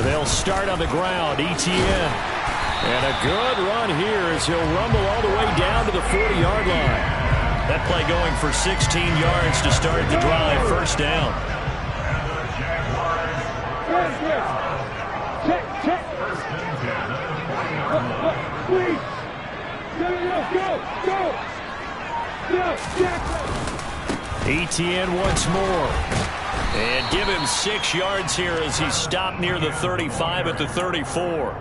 They'll start on the ground. Etienne. And a good run here as he'll rumble all the way down to the 40-yard line. That play going for 16 yards to start the drive. First down. Etienne once more. And give him 6 yards here as he stopped near the 35 at the 34.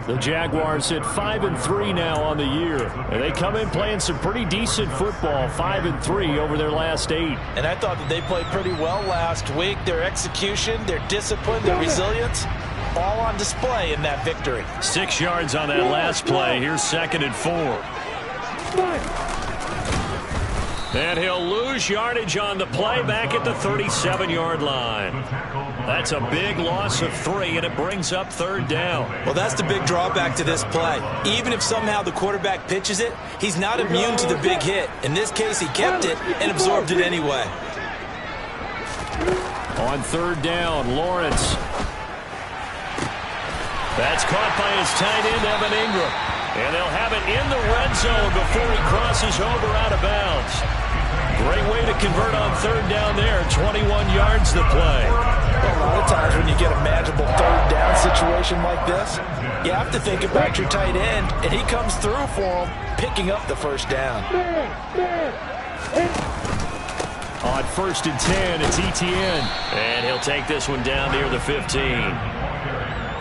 The Jaguars hit 5-3 now on the year. And they come in playing some pretty decent football, 5-3 over their last 8. And I thought that they played pretty well last week. Their execution, their discipline, their resilience, all on display in that victory. 6 yards on that last play. Here's 2nd and 4. And he'll lose yardage on the play back at the 37-yard line. That's a big loss of 3, and it brings up 3rd down. Well, that's the big drawback to this play. Even if somehow the quarterback pitches it, he's not immune to the big hit. In this case, he kept it and absorbed it anyway. On 3rd down, Lawrence. That's caught by his tight end, Evan Ingram. And they'll have it in the red zone before he crosses over out of bounds. Great way to convert on 3rd down there. 21 yards to play. Well, a lot of times when you get a manageable 3rd down situation like this, you have to think about your tight end, and he comes through for him, picking up the 1st down. On 1st and 10, it's Etienne. And he'll take this one down near the 15.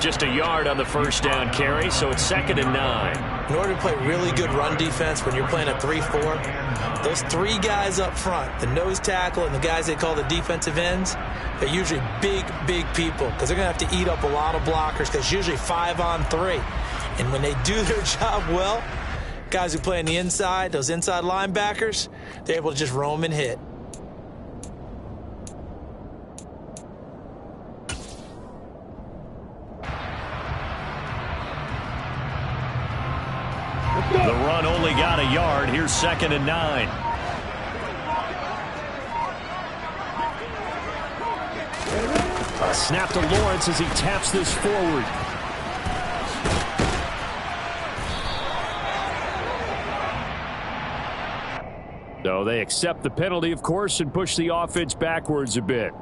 Just a yard on the 1st down carry, so it's 2nd and 9. In order to play really good run defense when you're playing a 3-4, those 3 guys up front, the nose tackle and the guys they call the defensive ends, they're usually big, big people because they're going to have to eat up a lot of blockers because usually 5 on 3. And when they do their job well, guys who play on the inside, those inside linebackers, they're able to just roam and hit. The run only got a yard. Here's 2nd and 9. A snap to Lawrence as he taps this forward. So they accept the penalty, of course, and push the offense backwards a bit.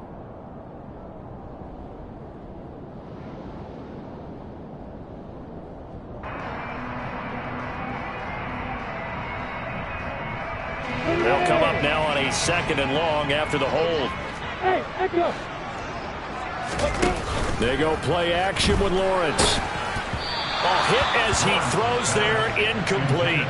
They'll come up now on a 2nd and long after the hold. They go play action with Lawrence. A hit as he throws there, incomplete.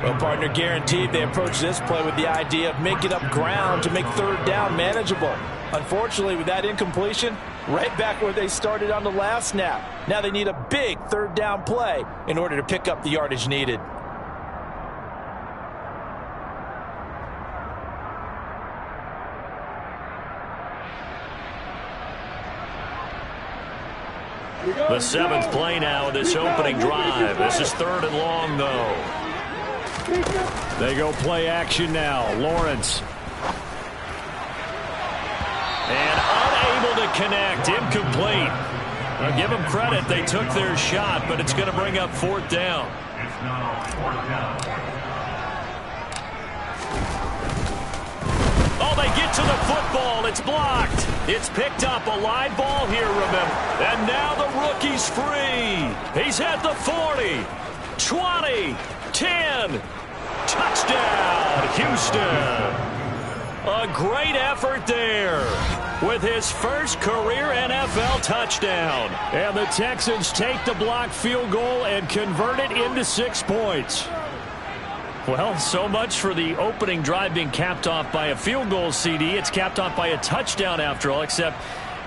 Well, partner, guaranteed they approach this play with the idea of making up ground to make 3rd down manageable. Unfortunately, with that incompletion, right back where they started on the last snap. Now they need a big 3rd down play in order to pick up the yardage needed. The 7th play now of this opening drive. This is 3rd and long, though. They go play action now. Lawrence. And unable to connect. Incomplete. Now give them credit. They took their shot, but it's going to bring up 4th down. Oh, they get to the football. It's blocked. It's picked up. A live ball here, remember. And now the rookie's free. He's at the 40, 20, 10. Touchdown, Houston. A great effort there with his first career NFL touchdown. And the Texans take the blocked field goal and convert it into 6 points. Well, so much for the opening drive being capped off by a field goal, CD. It's capped off by a touchdown after all, except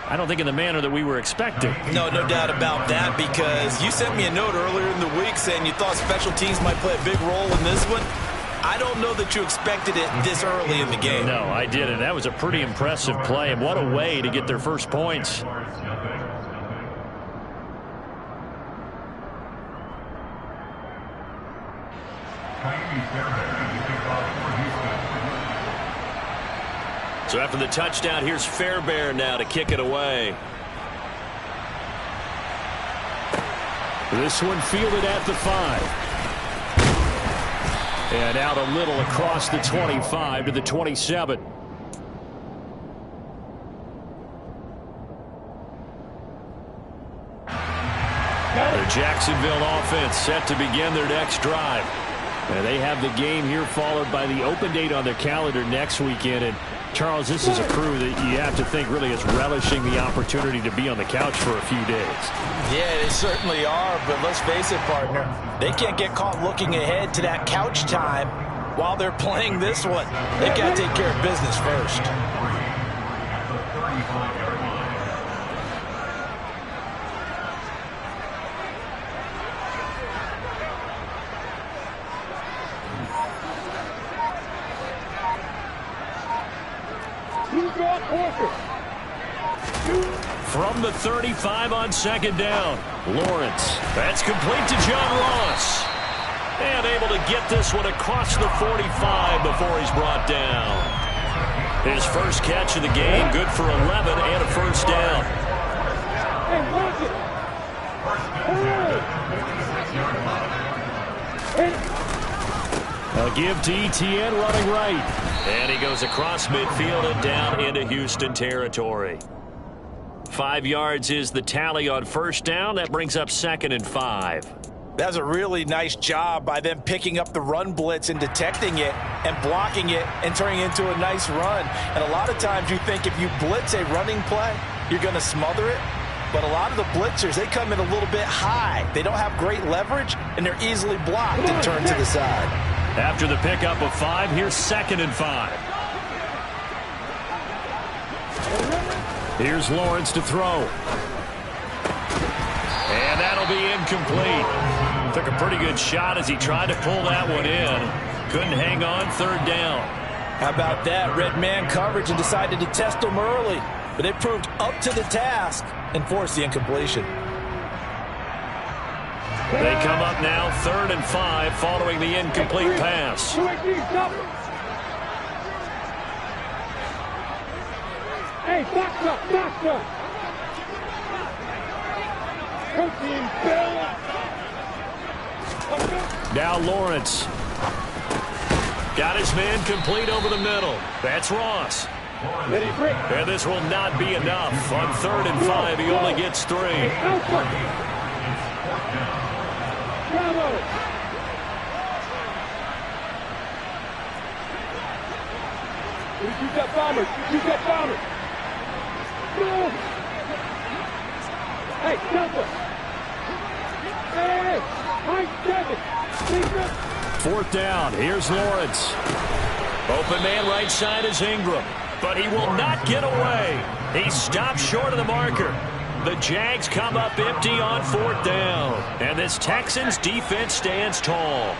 I don't think in the manner that we were expecting. No doubt about that, because you sent me a note earlier in the week saying you thought special teams might play a big role in this one. I don't know that you expected it this early in the game. No, I didn't. That was a pretty impressive play, and what a way to get their first points. So after the touchdown, here's Fairbairn now to kick it away. This one fielded at the 5. And out a little across the 25 to the 27. The Jacksonville offense set to begin their next drive. And they have the game here followed by the open date on their calendar next weekend. And Charles, this is a crew that you have to think really is relishing the opportunity to be on the couch for a few days. Yeah, they certainly are, but let's face it, partner. They can't get caught looking ahead to that couch time while they're playing this one. They've got to take care of business first. From the 35 on second down, Lawrence. That's complete to John Ross. And able to get this one across the 45 before he's brought down. His first catch of the game, good for 11 and a first down. A give to Etienne running right. And he goes across midfield and down into Houston territory. 5 yards is the tally on first down. That brings up 2nd and 5. That's a really nice job by them picking up the run blitz and detecting it and blocking it and turning it into a nice run. And a lot of times you think if you blitz a running play, you're going to smother it. But a lot of the blitzers, they come in a little bit high. They don't have great leverage, and they're easily blocked and turned to the side. After the pickup of 5, here's 2nd and 5. Here's Lawrence to throw. And that'll be incomplete. Took a pretty good shot as he tried to pull that one in. Couldn't hang on, 3rd down. How about that? Red man coverage and decided to test him early. But they proved up to the task and forced the incompletion. They come up now 3rd and 5 following the incomplete pass. Hey, box up. Now Lawrence. Got his man complete over the middle. That's Ross. And this will not be enough. On 3rd and 5, he only gets 3. You got bombers. No. Hey, Delta. Hey, high 7. 4th down. Here's Lawrence. Open man right side is Ingram. But he will not get away. He stopped short of the marker. The Jags come up empty on 4th down. And this Texans defense stands tall.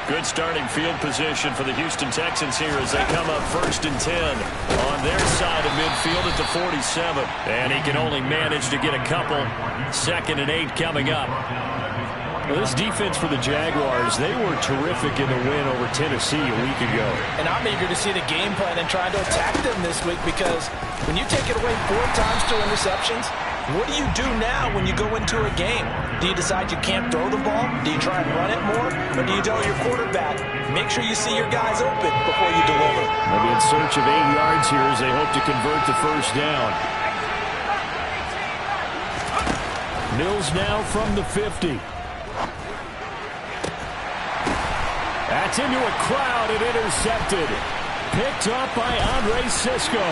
Good starting field position for the Houston Texans here as they come up 1st and 10 on their side of midfield at the 47. And he can only manage to get a couple. 2nd and 8 coming up. Well, this defense for the Jaguars, they were terrific in the win over Tennessee a week ago. And I'm eager to see the game plan and trying to attack them this week because when you take it away 4 times to interceptions, what do you do now when you go into a game? Do you decide you can't throw the ball? Do you try and run it more? Or do you tell your quarterback, make sure you see your guys open before you deliver? They'll be in search of 8 yards here as they hope to convert the first down. Mills now from the 50. That's into a crowd and intercepted. Picked up by Andre Cisco.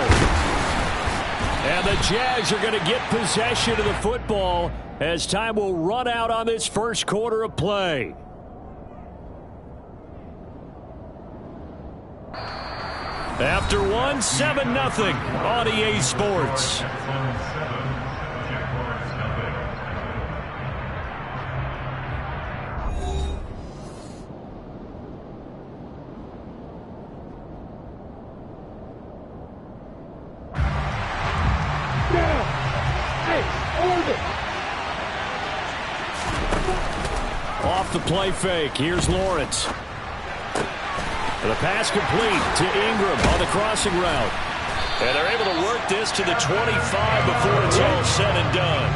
And the Jags are going to get possession of the football as time will run out on this first quarter of play. After 7-0 on EA Sports. Off the play fake. Here's Lawrence. The pass complete to Ingram on the crossing route. And they're able to work this to the 25 before it's all said and done.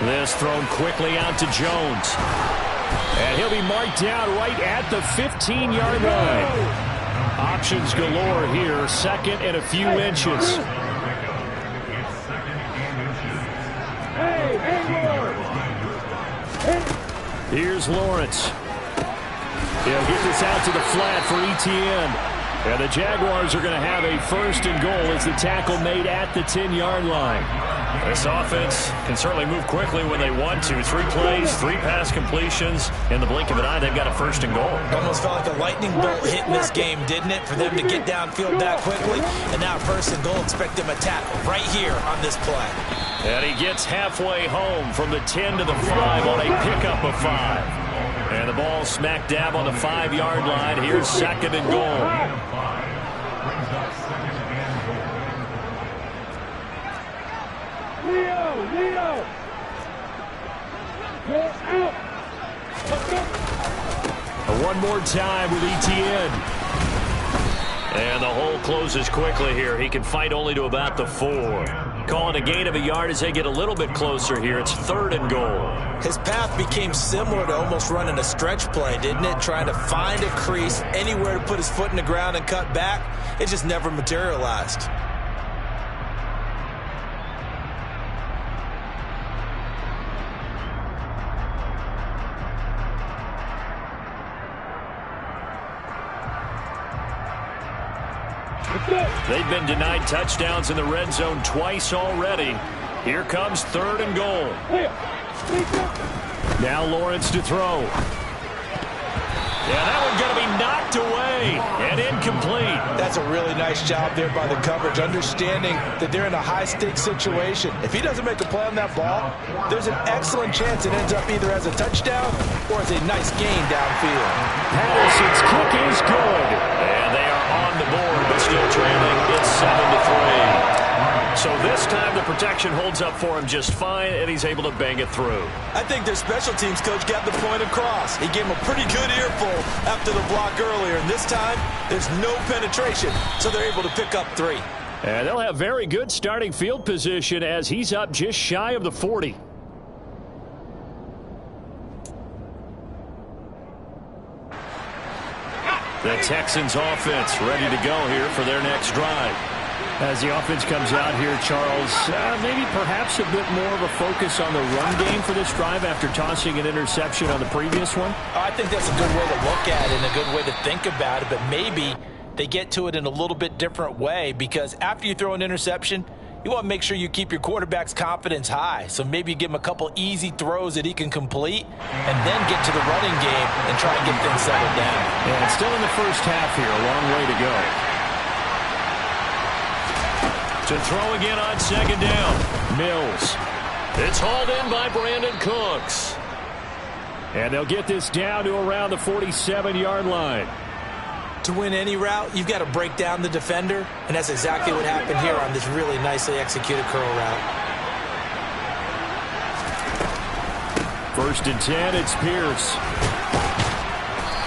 This thrown quickly out to Jones. And he'll be marked down right at the 15-yard line. Options galore here. Second and a few inches. Here's Lawrence. He'll get this out to the flat for Etienne. And the Jaguars are going to have a first and goal as the tackle made at the 10-yard line. This offense can certainly move quickly when they want to. 3 plays, 3 pass completions. In the blink of an eye, they've got a first and goal. Almost felt like a lightning bolt hit in this game, didn't it? For them to get downfield that quickly. And now first and goal, expect them to tackle right here on this play. And he gets halfway home from the 10 to the 5 on a pickup of 5. And the ball smack dab on the 5-yard line. Here's second and goal. Leo! Go out! One more time with Etienne. And the hole closes quickly here. He can fight only to about the 4. Calling a gain of a yard as they get a little bit closer here. It's third and goal. His path became similar to almost running a stretch play, didn't it? Trying to find a crease, anywhere to put his foot in the ground and cut back. It just never materialized. They've been denied touchdowns in the red zone twice already. Here comes third and goal. Now Lawrence to throw. Yeah, that one's going to be knocked away and incomplete. That's a really nice job there by the coverage, understanding that they're in a high-stakes situation. If he doesn't make a play on that ball, there's an excellent chance it ends up either as a touchdown or as a nice gain downfield. Patterson's kick is good. And they are on the board, but still trailing. It's 7-3. So this time the protection holds up for him just fine, and he's able to bang it through. I think their special teams coach got the point across. He gave him a pretty good earful after the block earlier, and this time there's no penetration, so they're able to pick up 3. And they'll have very good starting field position as he's up just shy of the 40. The Texans offense ready to go here for their next drive. As the offense comes out here, Charles, maybe perhaps a bit more of a focus on the run game for this drive after tossing an interception on the previous one? I think that's a good way to look at it and a good way to think about it, but maybe they get to it in a little bit different way, because after you throw an interception, you want to make sure you keep your quarterback's confidence high. So maybe you give him a couple easy throws that he can complete and then get to the running game and try and get things settled down. Yeah, it's still in the first half here, a long way to go. To throw again on second down. Mills. It's hauled in by Brandon Cooks. And they'll get this down to around the 47-yard line. To win any route, you've got to break down the defender, and that's exactly what happened here on this really nicely executed curl route. First and 10, it's Pierce.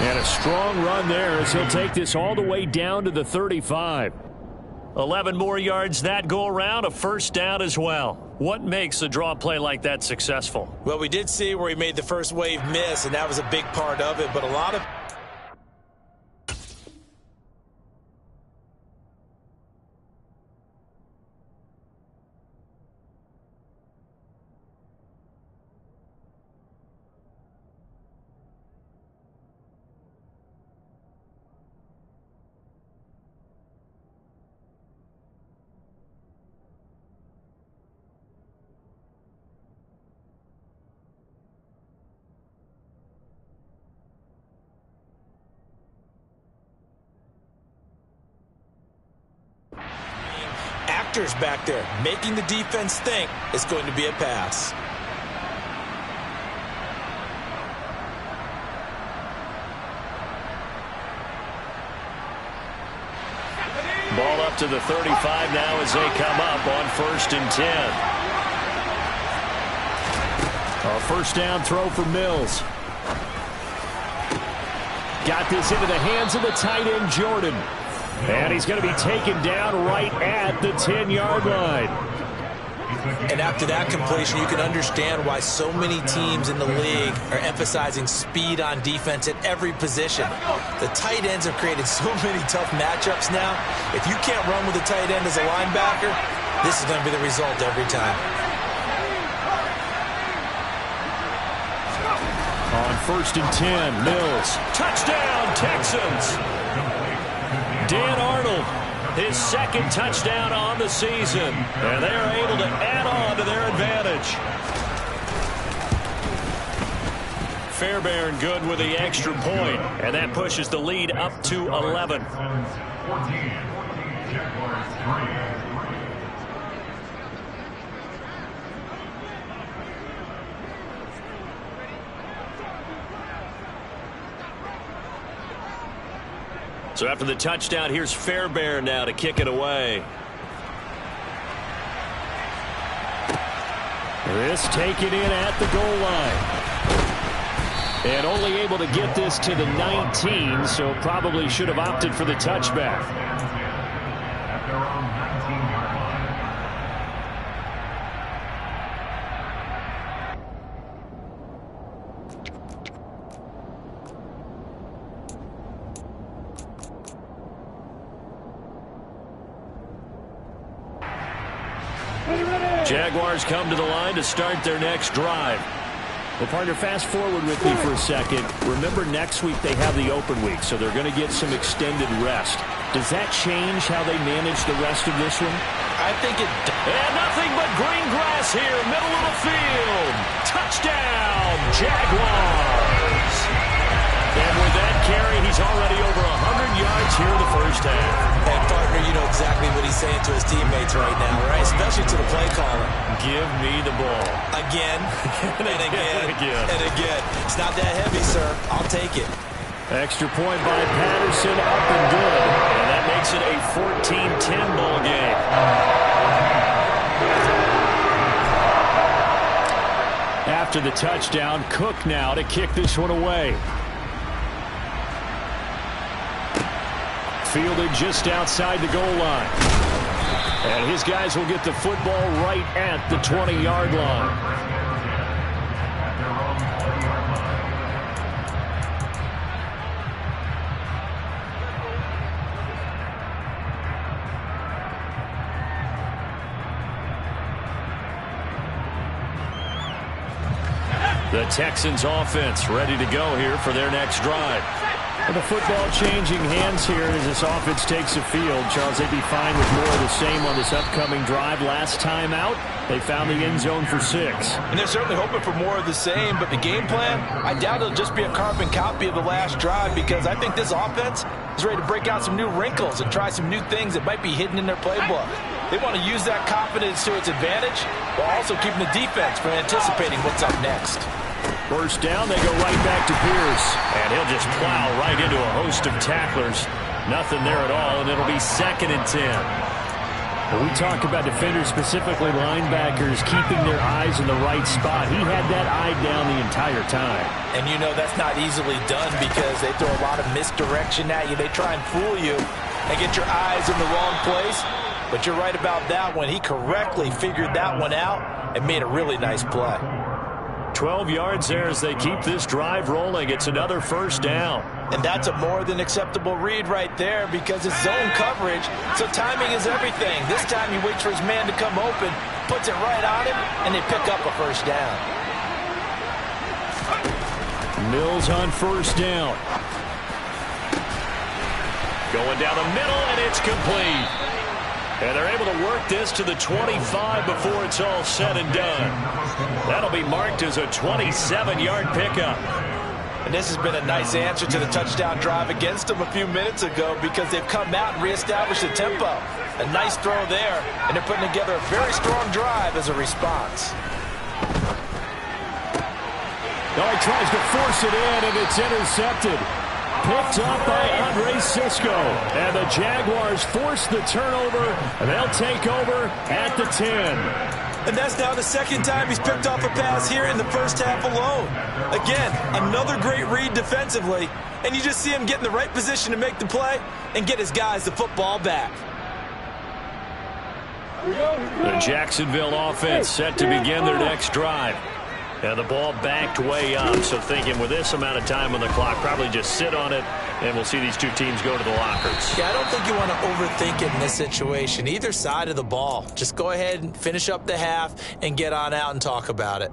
And a strong run there as he'll take this all the way down to the 35. 11 more yards that go around, a first down as well. What makes a draw play like that successful? Well, we did see where he made the first wave miss, and that was a big part of it, but a lot of actors back there making the defense think it's going to be a pass. Ball up to the 35 now as they come up on first and 10. A first down throw for Mills. Got this into the hands of the tight end, Jordan. And he's going to be taken down right at the 10-yard line. And after that completion, you can understand why so many teams in the league are emphasizing speed on defense at every position. The tight ends have created so many tough matchups now. If you can't run with a tight end as a linebacker, this is going to be the result every time. On 1st and 10, Mills. Touchdown, Texans. Dan Arnold, his second touchdown on the season. And they are able to add on to their advantage. Fairbairn good with the extra point. And that pushes the lead up to 11. 14, Jaguars 3. So after the touchdown, here's Fairbairn now to kick it away. This taken in at the goal line. And only able to get this to the 19, so probably should have opted for the touchback. At their own 19-yard line. Jaguars come to the line to start their next drive. Well, partner, fast forward with me for a second. Remember, next week they have the open week, so they're going to get some extended rest. Does that change how they manage the rest of this one? I think it does. And nothing but green grass here, middle of the field. Touchdown, Jaguars. And with that carry, he's already over 100 yards here in the first half. And, partner, you know exactly what he's saying to his teammates right now, right? Especially to the play caller. Give me the ball. Again, and again, again. and again. It's not that heavy, sir. I'll take it. Extra point by Patterson, up and good. And that makes it a 14-10 ball game. After the touchdown, Cook now to kick this one away. Fielded just outside the goal line. And his guys will get the football right at the 20-yard line. At their own 20-yard line. The Texans offense ready to go here for their next drive. And the football changing hands here as this offense takes the field. Charles, they'd be fine with more of the same on this upcoming drive. Last time out, they found the end zone for 6. And they're certainly hoping for more of the same, but the game plan, I doubt it'll just be a carbon copy of the last drive, because I think this offense is ready to break out some new wrinkles and try some new things that might be hidden in their playbook. They want to use that confidence to its advantage while also keeping the defense from anticipating what's up next. First down, they go right back to Pierce. And he'll just plow right into a host of tacklers. Nothing there at all, and it'll be 2nd and 10. When we talk about defenders, specifically linebackers, keeping their eyes in the right spot, he had that eye down the entire time. And you know that's not easily done because they throw a lot of misdirection at you. They try and fool you and get your eyes in the wrong place. But you're right about that one. He correctly figured that one out and made a really nice play. 12 yards there as they keep this drive rolling. It's another first down. And that's a more than acceptable read right there because it's zone coverage, so timing is everything. This time he waits for his man to come open, puts it right on him, and they pick up a first down. Mills on first down. Going down the middle, and it's complete. And they're able to work this to the 25 before it's all said and done. That'll be marked as a 27-yard pickup. And this has been a nice answer to the touchdown drive against them a few minutes ago because they've come out and reestablished the tempo. A nice throw there, and they're putting together a very strong drive as a response. Oh, he tries to force it in, and it's intercepted. Picked up by Andre Cisco. And the Jaguars force the turnover. They'll take over at the 10. And that's now the second time he's picked off a pass here in the first half alone. Again, another great read defensively. and you just see him get in the right position to make the play and get his guys the football back. The Jacksonville offense set to begin their next drive. And the ball backed way up, so thinking with this amount of time on the clock, probably just sit on it, and we'll see these two teams go to the lockers. Yeah, I don't think you want to overthink it in this situation. Either side of the ball. Just go ahead and finish up the half and get on out and talk about it.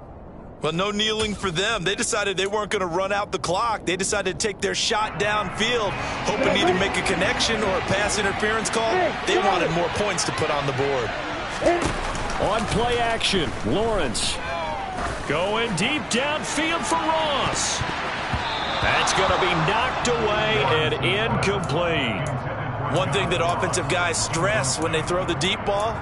Well, no kneeling for them. They decided they weren't going to run out the clock. They decided to take their shot downfield, hoping to either make a connection or a pass interference call. They wanted more points to put on the board. On play action, Lawrence. Going deep downfield for Ross. That's going to be knocked away and incomplete. One thing that offensive guys stress when they throw the deep ball,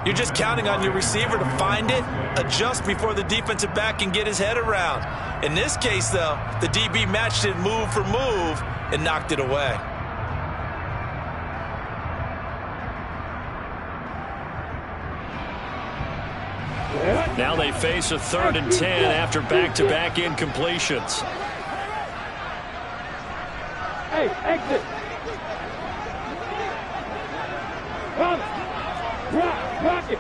you're just counting on your receiver to find it, adjust before the defensive back can get his head around. In this case, though, the DB matched it move for move and knocked it away. Now they face a 3rd and 10 after back-to-back incompletions. Hey, exit. Come. Rock it.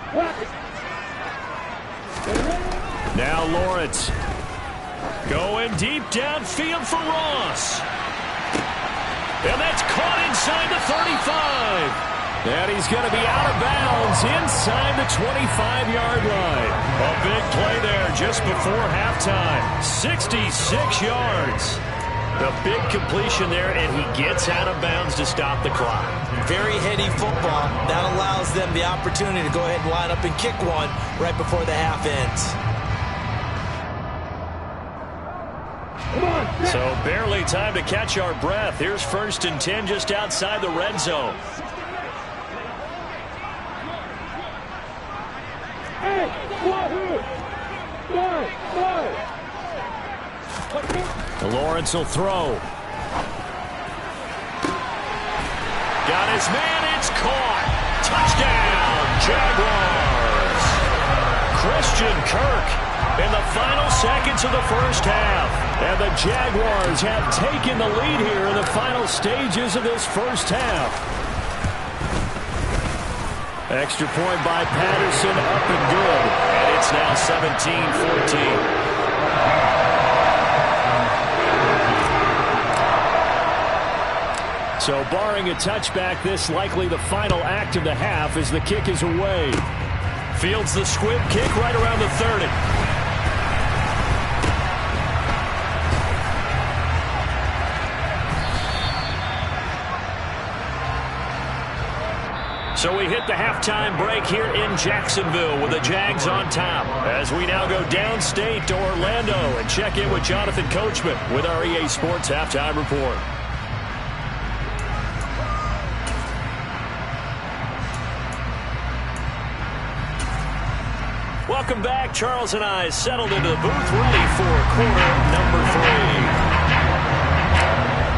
Now Lawrence. Going deep downfield for Ross. And that's caught inside the 35. And he's going to be out of bounds inside the 25-yard line. A big play there just before halftime. 66 yards. A big completion there, and he gets out of bounds to stop the clock. Very heady football. That allows them the opportunity to go ahead and line up and kick one right before the half ends. So barely time to catch our breath. Here's 1st and 10 just outside the red zone. Lawrence will throw. Got his man, it's caught. Touchdown, Jaguars. Christian Kirk in the final seconds of the first half. And the Jaguars have taken the lead here in the final stages of this first half. Extra point by Patterson, up and good. And it's now 17-14. So barring a touchback, this likely the final act of the half as the kick is away. Fields the squib kick right around the 30. So we hit the halftime break here in Jacksonville with the Jags on top. As we now go downstate to Orlando and check in with Jonathan Coachman with our EA Sports Halftime Report. Welcome back. Charles and I settled into the booth, ready for quarter number 3.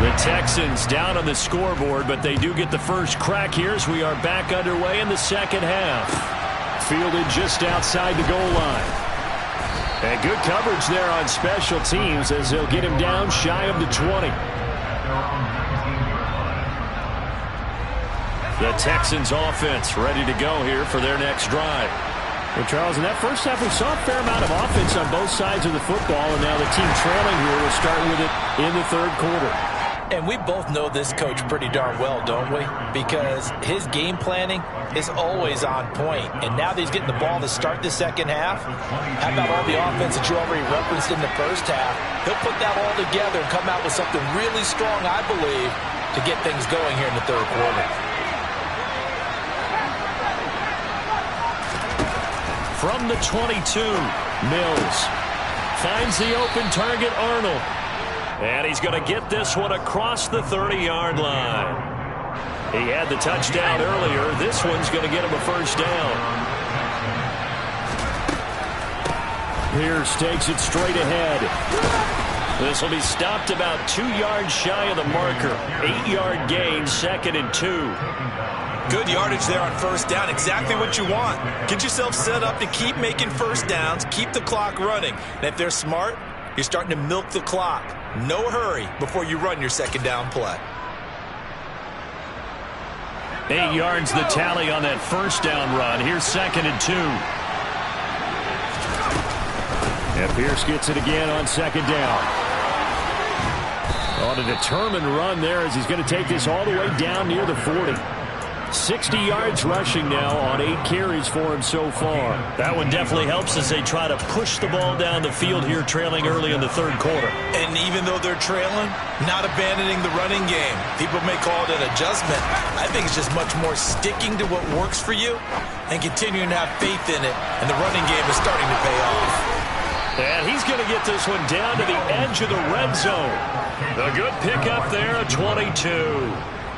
The Texans down on the scoreboard, but they do get the first crack here as we are back underway in the second half. Fielded just outside the goal line. And good coverage there on special teams as they'll get him down shy of the 20. The Texans offense ready to go here for their next drive. Well, Charles, in that first half, we saw a fair amount of offense on both sides of the football, and now the team trailing here will start with it in the third quarter. And we both know this coach pretty darn well, don't we? Because his game planning is always on point. And now that he's getting the ball to start the second half, how about all the offense that you already referenced in the first half? He'll put that all together and come out with something really strong, I believe, to get things going here in the third quarter. From the 22, Mills finds the open target, Arnold. And he's going to get this one across the 30-yard line. He had the touchdown earlier. This one's going to get him a first down. Pierce takes it straight ahead. This will be stopped about 2 yards shy of the marker. 8-yard gain, 2nd and 2. Good yardage there on first down. Exactly what you want. Get yourself set up to keep making first downs, keep the clock running. And if they're smart, You're starting to milk the clock. No hurry before you run your second down play. 8 yards the tally on that first down run. Here's 2nd and 2. And Pierce gets it again on 2nd down. On a determined run there as he's going to take this all the way down near the 40. 60 yards rushing now on 8 carries for him so far. That one definitely helps as they try to push the ball down the field here, trailing early in the third quarter. And even though they're trailing, not abandoning the running game. People may call it an adjustment. I think it's just much more sticking to what works for you and continuing to have faith in it. And the running game is starting to pay off. And he's going to get this one down to the edge of the red zone. A good pickup there, a 22.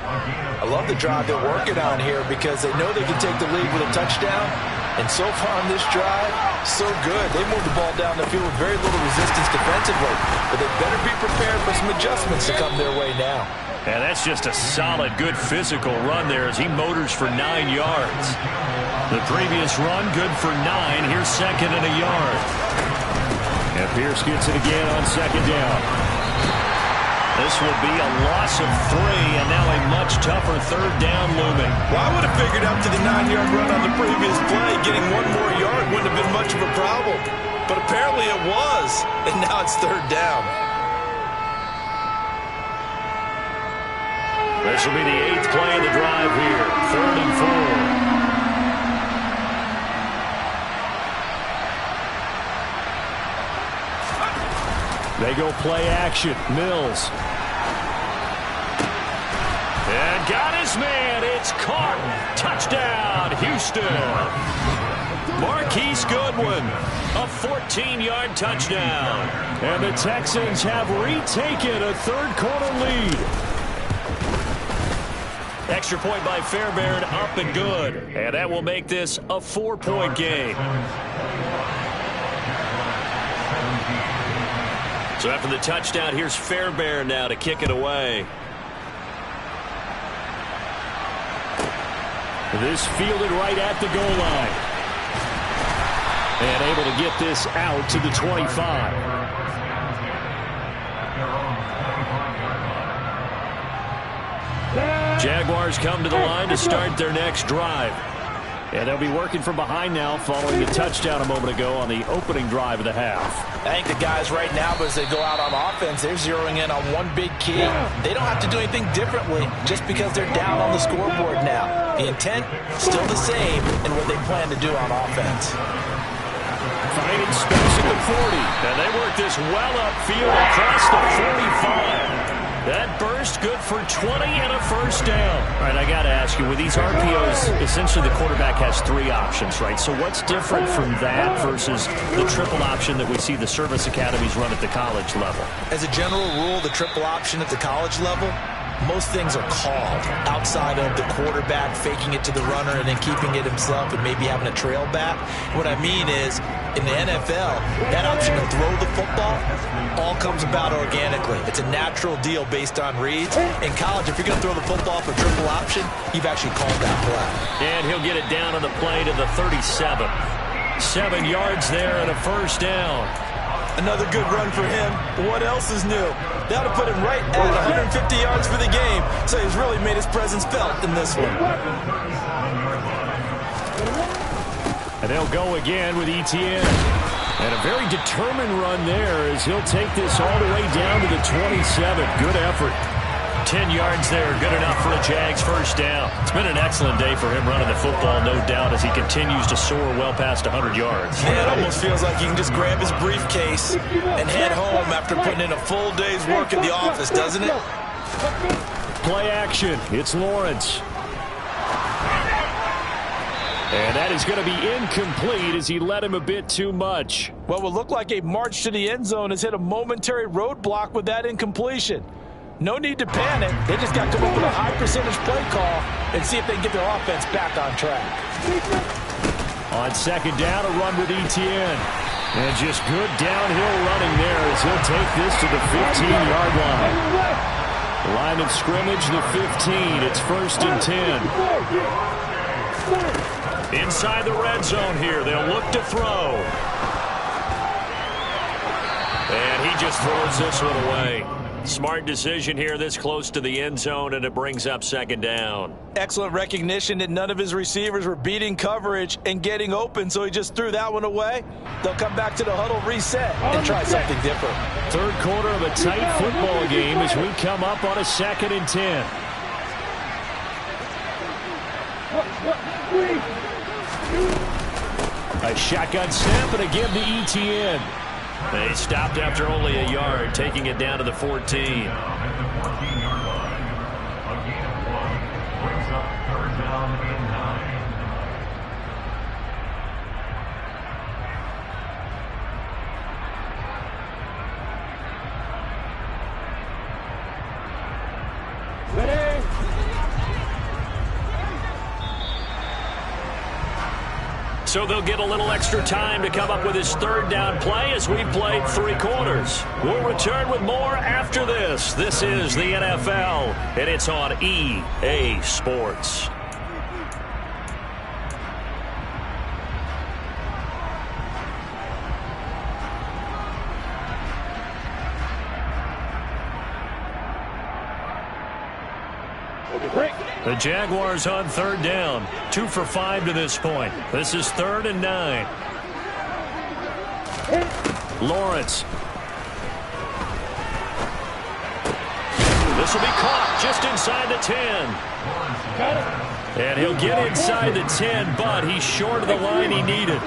I love the drive they're working on here because they know they can take the lead with a touchdown. And so far on this drive, so good. They moved the ball down the field with very little resistance defensively. But they better be prepared for some adjustments to come their way now. And that's just a solid, good physical run there as he motors for 9 yards. The previous run, good for 9. Here's 2nd and a yard. And Pierce gets it again on 2nd down. This will be a loss of 3, and now a much tougher 3rd down looming. Well, I would have figured after the 9-yard run on the previous play, getting 1 more yard wouldn't have been much of a problem. But apparently it was, and now it's 3rd down. This will be the 8th play of the drive here, 3rd and 4. They go play action. Mills. And got his man. It's caught. Touchdown, Houston. Marquise Goodwin, a 14-yard touchdown. And the Texans have retaken a third-quarter lead. Extra point by Fairbairn, up and good. And that will make this a 4-point game. So after the touchdown, here's Fairbairn now to kick it away. This fielded right at the goal line. And able to get this out to the 25. Jaguars come to the line to start their next drive. And they'll be working from behind now following the touchdown a moment ago on the opening drive of the half. I think the guys right now, as they go out on offense, they're zeroing in on one big key. They don't have to do anything differently just because they're down on the scoreboard now. The intent, still the same in what they plan to do on offense. Finding space at the 40. And they work this well upfield across the 45. That burst good for 20 and a first down. All right, I got to ask you, with these RPOs, essentially the quarterback has 3 options, right? So what's different from that versus the triple option that we see the service academies run at the college level? As a general rule, the triple option at the college level, most things are called outside of the quarterback faking it to the runner and then keeping it himself and maybe having a trail back. What I mean is, in the NFL, that option to throw the football all comes about organically. It's a natural deal based on reads. In college, if you're going to throw the football for triple option, you've actually called that play. And he'll get it down on the play to the 37. 7 yards there and a first down. Another good run for him. What else is new? That'll put him right at 150 yards for the game. So he's really made his presence felt in this one. And they'll go again with Etienne. And a very determined run there as he'll take this all the way down to the 27. Good effort. 10 yards there, good enough for a Jags first down. It's been an excellent day for him running the football, no doubt, as he continues to soar well past 100 yards. Yeah, it almost feels like he can just grab his briefcase and head home after putting in a full day's work at the office, doesn't it? Play action. It's Lawrence. And that is going to be incomplete as he led him a bit too much. What would look like a march to the end zone has hit a momentary roadblock with that incompletion. No need to panic. They just got to come up with a high percentage play call and see if they can get their offense back on track. On second down, a run with Etienne. And just good downhill running there as he'll take this to the 15-yard line. Line of scrimmage, the 15. It's 1st and 10. Inside the red zone here. They'll look to throw. And he just throws this one away. Smart decision here this close to the end zone, and it brings up second down. Excellent recognition that none of his receivers were beating coverage and getting open, so he just threw that one away. They'll come back to the huddle, reset, and try something different. Third quarter of a tight football game as we come up on a 2nd and 10. A shotgun snap and a give to ETN. They stopped after only a yard, taking it down to the 14. At the 14-yard line, a gain of 1 brings up 3rd down and 9. So they'll get a little extra time to come up with his 3rd down play as we've played 3 quarters. We'll return with more after this. This is the NFL, and it's on EA Sports. The Jaguars on 3rd down. 2 for 5 to this point. This is 3rd and 9. Lawrence. This will be caught just inside the 10. And he'll get inside the 10, but he's short of the line he needed.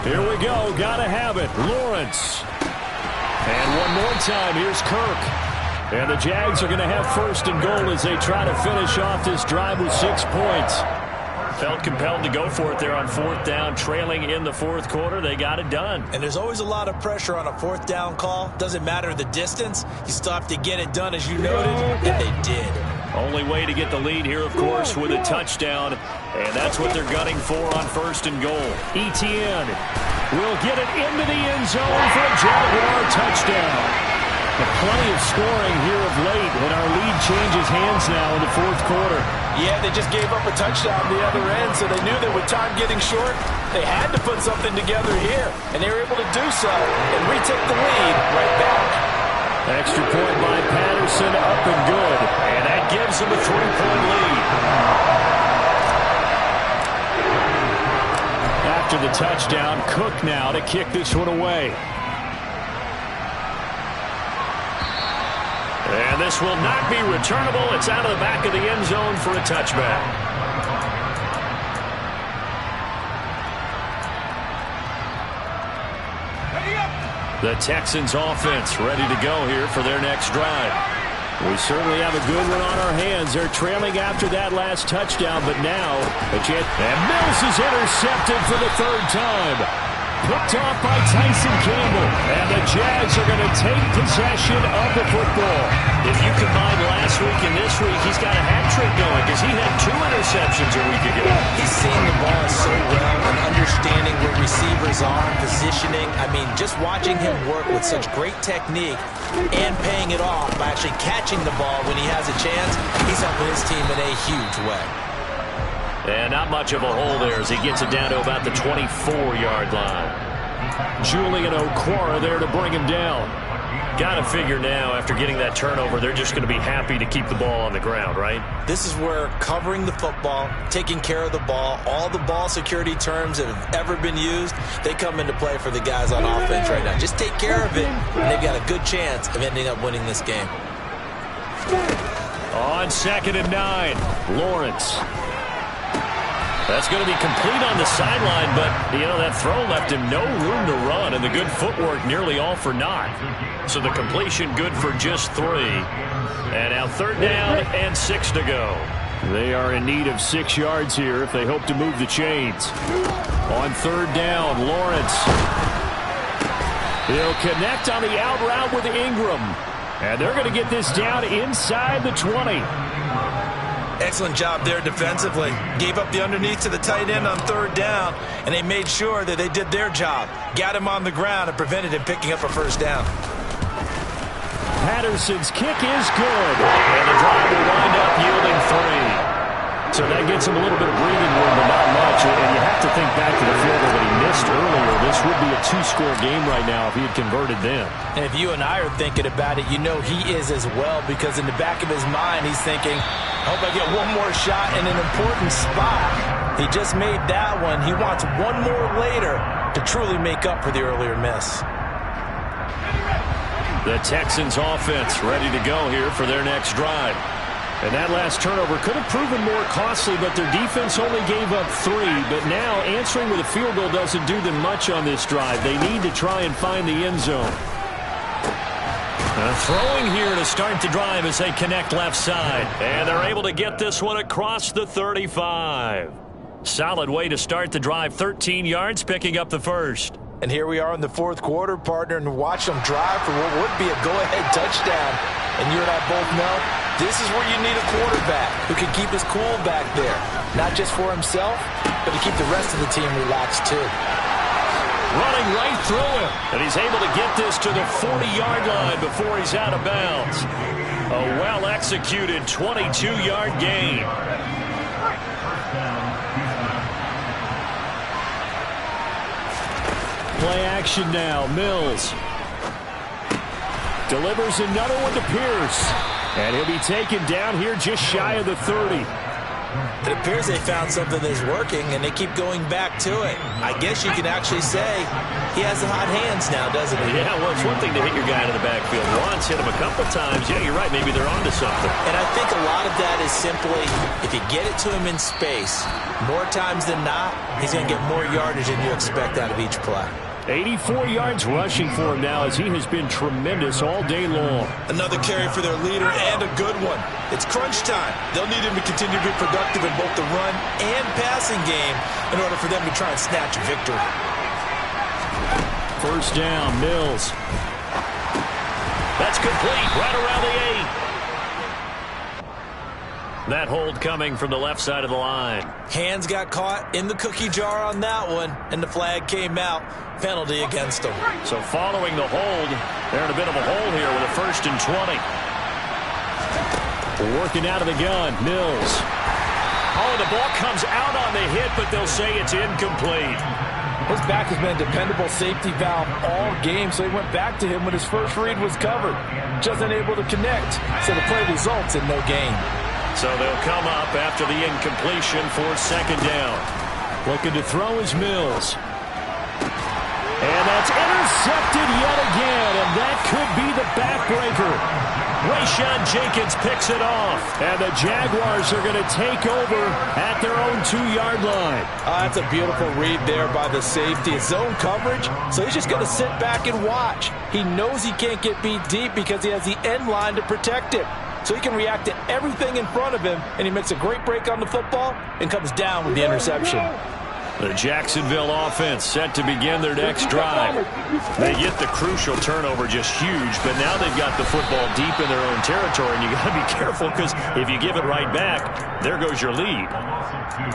Here we go. Gotta have it. Lawrence. And one more time. Here's Kirk. And the Jags are going to have 1st and goal as they try to finish off this drive with 6 points. Felt compelled to go for it there on 4th down, trailing in the 4th quarter. They got it done. And there's always a lot of pressure on a 4th down call. Doesn't matter the distance. You still have to get it done, as you noted, and they did. Only way to get the lead here, of course, with a touchdown. And that's what they're gunning for on 1st and goal. ETN will get it into the end zone for a Jaguar touchdown. Plenty of scoring here of late, and our lead changes hands now in the 4th quarter. Yeah, they just gave up a touchdown the other end, so they knew that with time getting short, they had to put something together here, and they were able to do so and retake the lead right back. Extra point by Patterson, up and good. And that gives them a 3-point lead. After the touchdown, Cook now to kick this one away. And this will not be returnable. It's out of the back of the end zone for a touchback. The Texans offense ready to go here for their next drive. We certainly have a good one on our hands. They're trailing after that last touchdown, but now a chance. And Mills is intercepted for the 3rd time. Picked off by Tyson Campbell. And the Jags are going to take possession of the football. If you combine last week and this week, he's got a hat trick going because he had 2 interceptions a week ago. He's seeing the ball so well and understanding where receivers are, positioning. I mean, just watching him work with such great technique and paying it off by actually catching the ball when he has a chance, he's helping his team in a huge way. And not much of a hole there as he gets it down to about the 24-yard line. Julian Okwara there to bring him down. Got to figure now, after getting that turnover, they're just going to be happy to keep the ball on the ground, right? This is where covering the football, taking care of the ball, all the ball security terms that have ever been used, they come into play for the guys on offense right now. Just take care of it, and they've got a good chance of ending up winning this game. On 2nd and 9, Lawrence. That's going to be complete on the sideline, but, you know, that throw left him no room to run, and the good footwork nearly all for naught. So the completion good for just 3. And now 3rd down and 6 to go. They are in need of 6 yards here if they hope to move the chains. On 3rd down, Lawrence. He'll connect on the out route with Ingram. And they're going to get this down inside the 20. Excellent job there defensively. Gave up the underneath to the tight end on 3rd down, and they made sure that they did their job. Got him on the ground and prevented him picking up a 1st down. Patterson's kick is good. And the drive will wind up yielding So that gets him a little bit of breathing room, but not much. And you have to think back to the field goal that he missed earlier. This would be a 2-score game right now if he had converted then. And if you and I are thinking about it, you know he is as well, because in the back of his mind, he's thinking, I hope I get one more shot in an important spot. He just made that one. He wants one more later to truly make up for the earlier miss. The Texans offense ready to go here for their next drive. And that last turnover could have proven more costly, but their defense only gave up 3. But now answering with a field goal doesn't do them much on this drive. They need to try and find the end zone. Throwing here to start the drive as they connect left side. And they're able to get this one across the 35. Solid way to start the drive. 13 yards, picking up the first. And here we are in the fourth quarter, partner, and watch them drive for what would be a go-ahead touchdown. And you and I both know this is where you need a quarterback who can keep his cool back there. Not just for himself, but to keep the rest of the team relaxed too. Running right through him. And he's able to get this to the 40-yard line before he's out of bounds. A well-executed 22-yard gain. Play action now. Mills delivers another one to Pierce. And he'll be taken down here just shy of the 30. It appears they found something that's working, and they keep going back to it. I guess you can actually say he has the hot hands now, doesn't he? Yeah, well, it's one thing to hit your guy in the backfield once, hit him a couple times. Yeah, you're right. Maybe they're onto something. And I think a lot of that is simply if you get it to him in space, more times than not, he's going to get more yardage than you expect out of each play. 84 yards rushing for him now as he has been tremendous all day long. Another carry for their leader, and a good one. It's crunch time. They'll need him to continue to be productive in both the run and passing game in order for them to try and snatch a victory. First down, Mills. That's complete, right around the 8. That hold coming from the left side of the line. Hands got caught in the cookie jar on that one, and the flag came out. Penalty against them. So following the hold, they're in a bit of a hole here with a 1st and 20. Working out of the gun, Mills. Oh, the ball comes out on the hit, but they'll say it's incomplete. His back has been a dependable safety valve all game, so he went back to him when his first read was covered. Just unable to connect, so the play results in no gain. So they'll come up after the incompletion for 2nd down. Looking to throw is Mills. And that's intercepted yet again, and that could be the backbreaker. Rayshawn Jenkins picks it off. And the Jaguars are going to take over at their own 2-yard line. That's a beautiful read there by the safety. It's zone coverage, so he's just going to sit back and watch. He knows he can't get beat deep because he has the end line to protect him. So he can react to everything in front of him, and he makes a great break on the football and comes down with the interception. The Jacksonville offense set to begin their next drive. They get the crucial turnover, just huge, but now they've got the football deep in their own territory, and you got to be careful because if you give it right back, there goes your lead.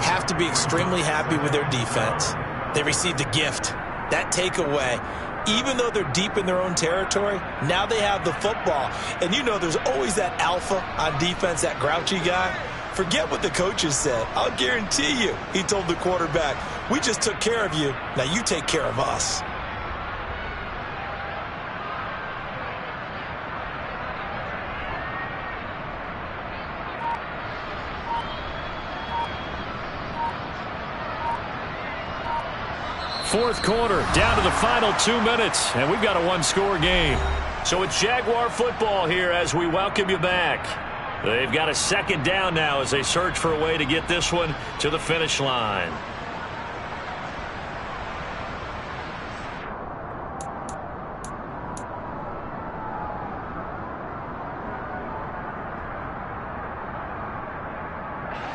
Have to be extremely happy with their defense. They received a gift. That takeaway, even though they're deep in their own territory, now they have the football. And you know there's always that alpha on defense, that grouchy guy. Forget what the coaches said. I'll guarantee you, he told the quarterback, we just took care of you. Now you take care of us. Fourth quarter, down to the final 2 minutes, and we've got a 1-score game. So it's Jaguar football here as we welcome you back. They've got a 2nd down now as they search for a way to get this one to the finish line.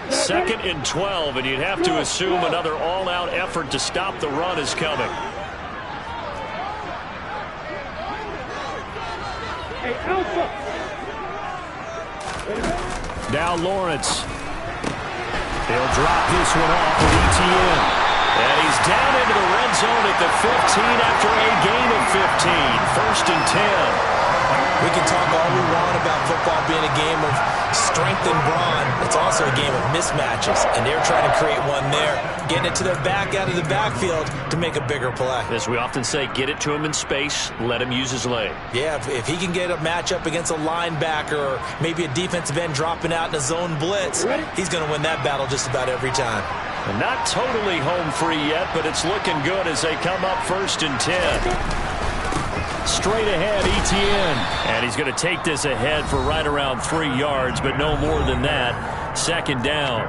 Second and 12, and you'd have to assume another all-out effort to stop the run is coming. Hey, Alpha! Now Lawrence. He'll drop this one off with ETN. And he's down into the red zone at the 15 after a gain of 15. 1st and 10. We can talk all we want about football being a game of strength and brawn. It's also a game of mismatches, and they're trying to create one there, getting it to their back out of the backfield to make a bigger play. As we often say, get it to him in space, let him use his leg. Yeah, if he can get a matchup against a linebacker or maybe a defensive end dropping out in a zone blitz, he's going to win that battle just about every time. And not totally home free yet, but it's looking good as they come up 1st and 10. Straight ahead, Etienne. And he's going to take this ahead for right around 3 yards, but no more than that. 2nd down.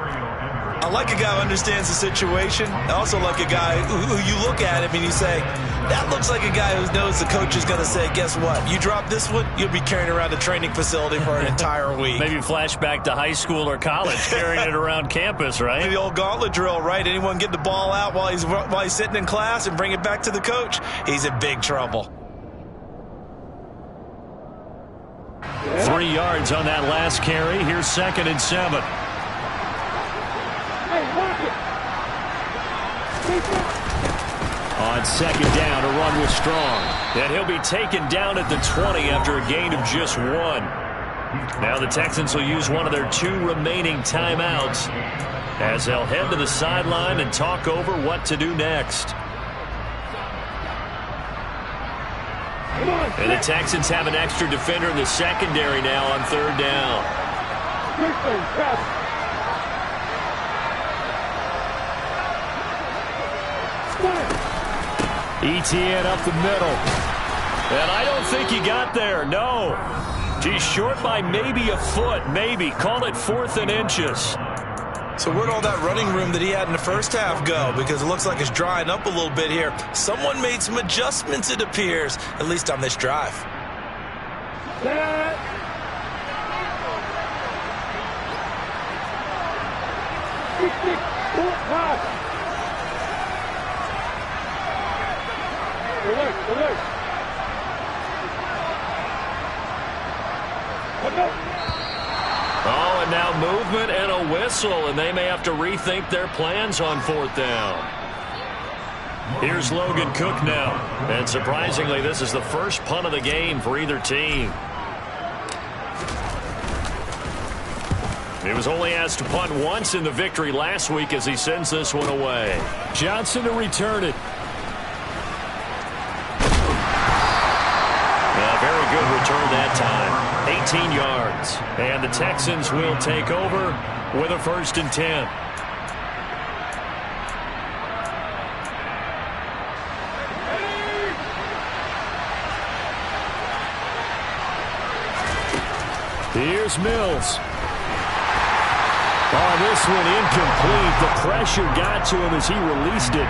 I like a guy who understands the situation. I also like a guy who you look at him and you say, that looks like a guy who knows the coach is going to say, guess what? You drop this one, you'll be carrying around the training facility for an entire week. Maybe flashback to high school or college, carrying it around campus, right? The old gauntlet drill, right? Anyone get the ball out while he's sitting in class and bring it back to the coach, he's in big trouble. 3 yards on that last carry. Here's 2nd and 7. On 2nd down, a run with Strong. And he'll be taken down at the 20 after a gain of just 1. Now the Texans will use one of their 2 remaining timeouts as they'll head to the sideline and talk over what to do next. And the Texans have an extra defender in the secondary now on 3rd down. Etienne up the middle. And I don't think he got there, no. He's short by maybe a foot, maybe. Call it 4th and inches. So where'd all that running room that he had in the first half go? Because it looks like it's drying up a little bit here. Someone made some adjustments, it appears, at least on this drive. Set. Alert. Oh, and now movement and a whistle, and they may have to rethink their plans on 4th down. Here's Logan Cook now. And surprisingly, this is the first punt of the game for either team. He was only asked to punt once in the victory last week as he sends this one away. Johnson to return it. Very good return that time. 18 yards. And the Texans will take over with a 1st and 10. Here's Mills. Oh, this one incomplete. The pressure got to him as he released it.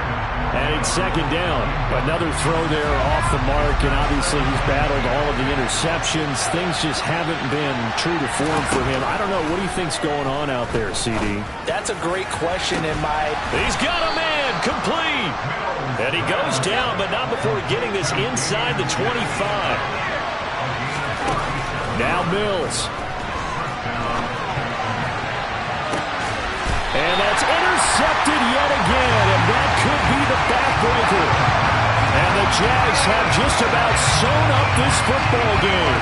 And it's 2nd down. Another throw there off the mark, and obviously he's battled all of the interceptions. Things just haven't been true to form for him. I don't know. What do you think's going on out there, CD? That's a great question in my... He's got a man. Complete. And he goes down, but not before getting this inside the 25. Now Mills. And that's intercepted yet again, and that could be the backbreaker. And the Jags have just about sewn up this football game.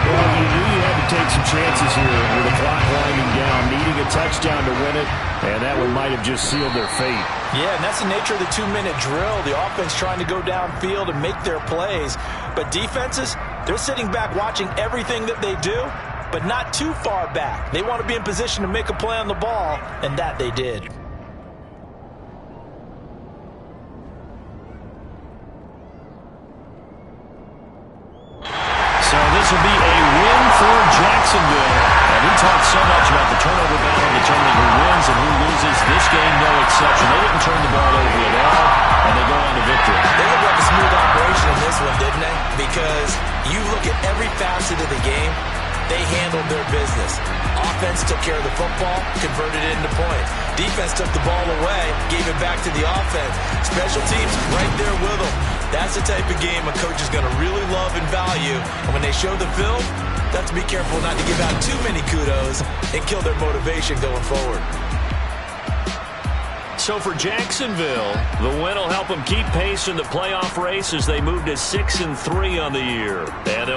Well, you knew you had to take some chances here with the clock winding down, needing a touchdown to win it, and that one might have just sealed their fate. Yeah, and that's the nature of the 2-minute drill. The offense trying to go downfield and make their plays. But defenses, they're sitting back watching everything that they do, but not too far back. They want to be in position to make a play on the ball, and that they did. So this will be a win for Jacksonville. And we talked so much about the turnover battle determining who wins and who loses. This game, no exception. They didn't turn the ball over at all, and they go on to victory. They looked like a smooth operation in this one, didn't they? Because you look at every facet of the game, they handled their business. Offense took care of the football, converted it into points. Defense took the ball away, gave it back to the offense. Special teams right there with them. That's the type of game a coach is going to really love and value. And when they show the film, they have to be careful not to give out too many kudos and kill their motivation going forward. So for Jacksonville, the win will help them keep pace in the playoff race as they move to 6-3 on the year. And they'll be